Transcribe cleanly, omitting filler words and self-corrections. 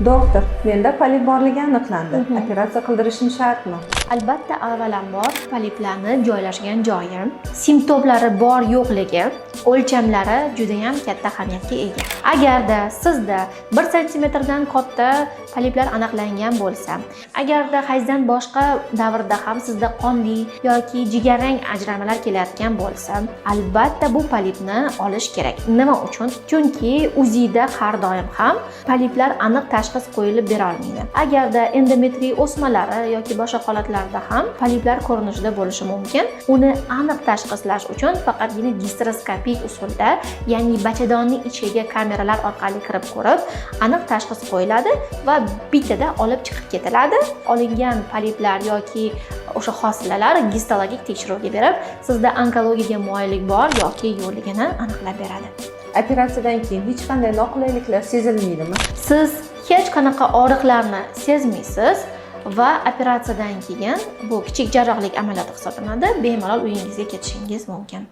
Doktor, menda polip borligi aniqlandi. Operatsiya qildirishim shartmi? Albatta, avvalambor poliplarni joylashgan joyi, simptomlari bor yo'qligi, o'lchamlari juda ham katta ahamiyatga ega. Agarda sizda 1 cm dan katta poliplar aniqlangan bo'lsa, agarda hayzdan boshqa davrda ham sizda qonli yoki jigarrang ajralmalar kelayotgan bo'lsa, albatta bu polipni olish kerak. Nima uchun? Chunki UZIda har doim ham poliplar aniq tashxis qo'yilib bera olmaydi. Agarda endometriy o'smalari yoki boshqa holatlarda ham poliplar ko'rinishida bo'lishi mumkin. Uni aniq tashxislash uchun faqatgina gastroskopik usulda, ya'ni bachadonning ichiga kameralar orqali kirib ko'rib, aniq tashxis qo'yiladi va bittada olib chiqib ketiladi. Olingan poliplar yoki o'sha hosilalar gistologik tekshiruvga berib, sizda onkologiyaga moyillik bor yoki yo'qligini aniqlab beradi. Operatsiyadan keyin hech qanday noqulayliklar sezilmaydimi? Siz hech qanaqa og'riqlarni sezmaysiz va operatsiyadan keyin bu kichik jarrohlik amaliyoti hisoblanadi. Bemalol uyingizga ketishingiz mumkin.